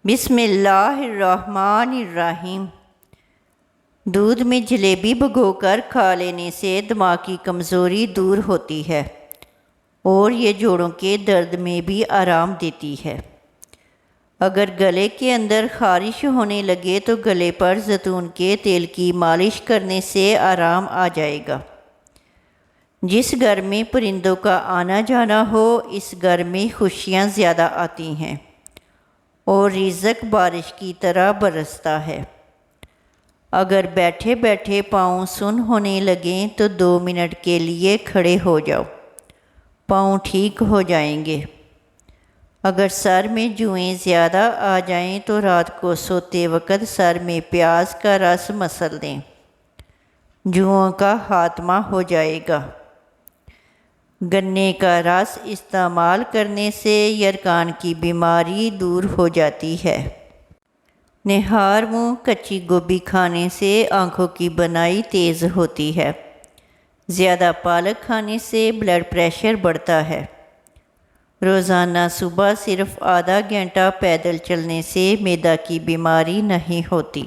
بسم اللہ الرحمن الرحیم۔ دودھ میں جلیبی بھگو کر کھا لینے سے دماغ کی کمزوری دور ہوتی ہے اور یہ جوڑوں کے درد میں بھی آرام دیتی ہے۔ اگر گلے کے اندر خارش ہونے لگے تو گلے پر زیتون کے تیل کی مالش کرنے سے آرام آ جائے گا۔ جس گھر میں پرندوں کا آنا جانا ہو اس گھر میں خوشیاں زیادہ آتی ہیں اور رزق بارش کی طرح برستا ہے۔ اگر بیٹھے بیٹھے پاؤں سن ہونے لگیں تو 2 منٹ کے لیے کھڑے ہو جاؤ، پاؤں ٹھیک ہو جائیں گے۔ اگر سر میں جوئیں زیادہ آ جائیں تو رات کو سوتے وقت سر میں پیاز کا رس مسل دیں، جوؤں کا خاتمہ ہو جائے گا۔ گنے کا رس استعمال کرنے سے یرقان کی بیماری دور ہو جاتی ہے۔ نہار منہ کچی گوبھی کھانے سے آنکھوں کی بینائی تیز ہوتی ہے۔ زیادہ پالک کھانے سے بلڈ پریشر بڑھتا ہے۔ روزانہ صبح صرف آدھا گھنٹہ پیدل چلنے سے معدہ کی بیماری نہیں ہوتی۔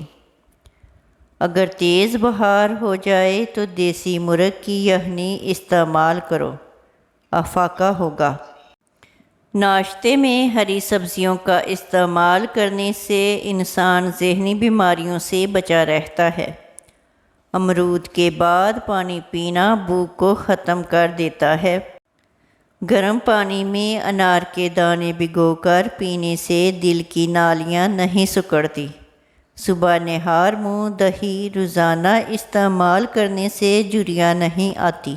اگر تیز بخار ہو جائے تو دیسی مرغ کی یخنی استعمال کرو، افاقہ ہوگا۔ ناشتے میں ہری سبزیوں کا استعمال کرنے سے انسان ذہنی بیماریوں سے بچا رہتا ہے۔ امرود کے بعد پانی پینا بھوک کو ختم کر دیتا ہے۔ گرم پانی میں انار کے دانے بھگو کر پینے سے دل کی نالیاں نہیں سکڑتی۔ صبح نہار منہ دہی روزانہ استعمال کرنے سے جھریاں نہیں آتی۔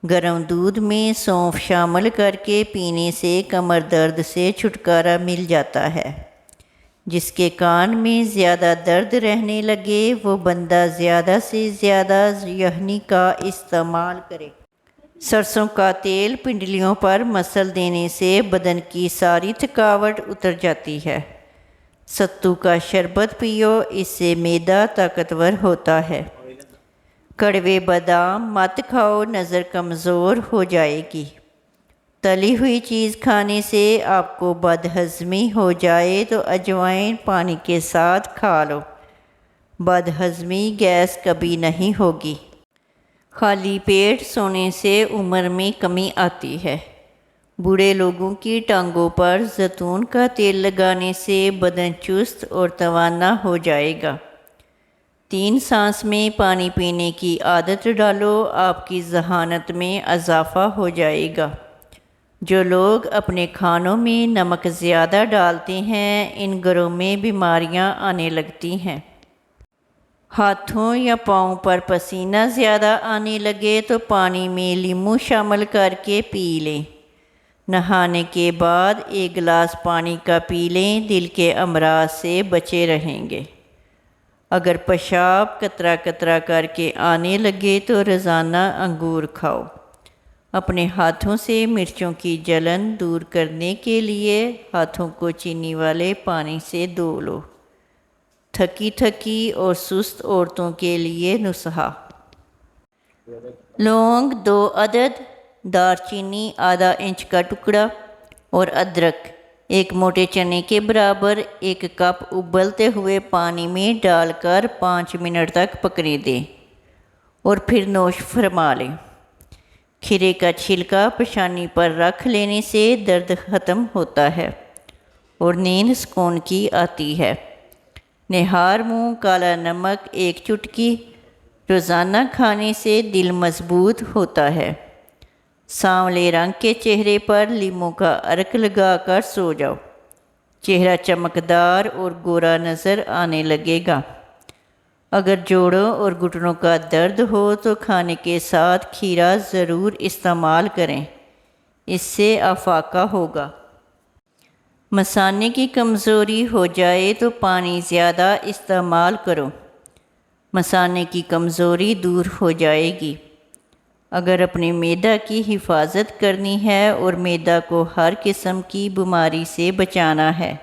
گرم دودھ میں سونف شامل کر کے پینے سے کمر درد سے چھٹکارا مل جاتا ہے۔ جس کے کان میں زیادہ درد رہنے لگے وہ بندہ زیادہ سے زیادہ یخنی کا استعمال کرے۔ سرسوں کا تیل پنڈلیوں پر مسل دینے سے بدن کی ساری تھکاوٹ اتر جاتی ہے۔ ستو کا شربت پیو، اس سے معدہ طاقتور ہوتا ہے۔ کڑوے بادام مت کھاؤ، نظر کمزور ہو جائے گی۔ تلی ہوئی چیز کھانے سے آپ کو بد ہضمی ہو جائے تو اجوائن پانی کے ساتھ کھا لو، بد ہضمی گیس کبھی نہیں ہوگی۔ خالی پیٹ سونے سے عمر میں کمی آتی ہے۔ بوڑھے لوگوں کی ٹانگوں پر زیتون کا تیل لگانے سے بدن چست اور توانا ہو جائے گا۔ 3 سانس میں پانی پینے کی عادت ڈالو، آپ کی ذہانت میں اضافہ ہو جائے گا۔ جو لوگ اپنے کھانوں میں نمک زیادہ ڈالتے ہیں ان گھروں میں بیماریاں آنے لگتی ہیں۔ ہاتھوں یا پاؤں پر پسینہ زیادہ آنے لگے تو پانی میں لیموں شامل کر کے پی لیں۔ نہانے کے بعد 1 گلاس پانی کا پی لیں، دل کے امراض سے بچے رہیں گے۔ اگر پیشاب قطرہ قطرہ کر کے آنے لگے تو روزانہ انگور کھاؤ۔ اپنے ہاتھوں سے مرچوں کی جلن دور کرنے کے لیے ہاتھوں کو چینی والے پانی سے دھو لو۔ تھکی تھکی اور سست عورتوں کے لیے نسخہ: لونگ 2 عدد، دار چینی ½ انچ کا ٹکڑا اور ادرک 1 موٹے چنے کے برابر 1 کپ ابلتے ہوئے پانی میں ڈال کر 5 منٹ تک پکنے دیں اور پھر نوش فرما لیں۔ کھیرے کا چھلکا پیشانی پر رکھ لینے سے درد ختم ہوتا ہے اور نیند سکون کی آتی ہے۔ نہار منہ کالا نمک 1 چٹکی، روزانہ کھانے سے دل مضبوط ہوتا ہے۔ سانولے رنگ کے چہرے پر لیموں کا عرق لگا کر سو جاؤ، چہرہ چمکدار اور گورا نظر آنے لگے گا۔ اگر جوڑوں اور گھٹنوں کا درد ہو تو کھانے کے ساتھ کھیرا ضرور استعمال کریں، اس سے افاقہ ہوگا۔ مثانے کی کمزوری ہو جائے تو پانی زیادہ استعمال کرو، مثانے کی کمزوری دور ہو جائے گی۔ اگر اپنے معدہ کی حفاظت کرنی ہے اور معدہ کو ہر قسم کی بیماری سے بچانا ہے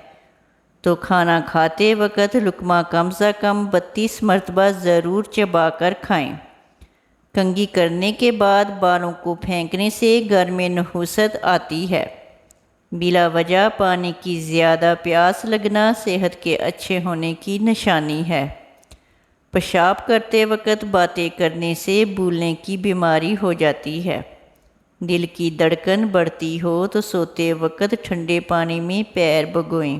تو کھانا کھاتے وقت لقمہ کم از کم 32 مرتبہ ضرور چبا کر کھائیں۔ کنگھی کرنے کے بعد بالوں کو پھینکنے سے گھر میں نحوست آتی ہے۔ بلا وجہ پانی کی زیادہ پیاس لگنا صحت کے اچھے ہونے کی نشانی ہے۔ پیشاب کرتے وقت باتیں کرنے سے بھولنے کی بیماری ہو جاتی ہے۔ دل کی دھڑکن بڑھتی ہو تو سوتے وقت ٹھنڈے پانی میں پیر بھگوئیں۔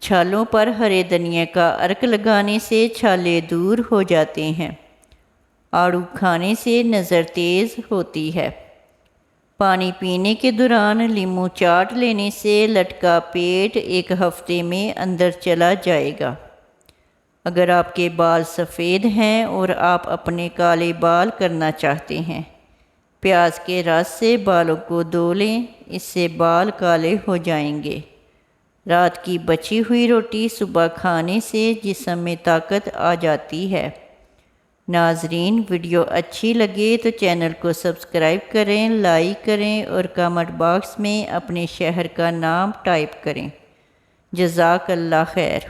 چھالوں پر ہرے دھنیا کا عرق لگانے سے چھالے دور ہو جاتے ہیں۔ آڑو کھانے سے نظر تیز ہوتی ہے۔ پانی پینے کے دوران لیموں چاٹ لینے سے لٹکا پیٹ 1 ہفتے میں اندر چلا جائے گا۔ اگر آپ کے بال سفید ہیں اور آپ اپنے کالے بال کرنا چاہتے ہیں، پیاز کے رس سے بالوں کو دھو لیں، اس سے بال کالے ہو جائیں گے۔ رات کی بچی ہوئی روٹی صبح کھانے سے جسم میں طاقت آ جاتی ہے۔ ناظرین، ویڈیو اچھی لگے تو چینل کو سبسکرائب کریں، لائک کریں اور کامنٹ باکس میں اپنے شہر کا نام ٹائپ کریں۔ جزاک اللہ خیر۔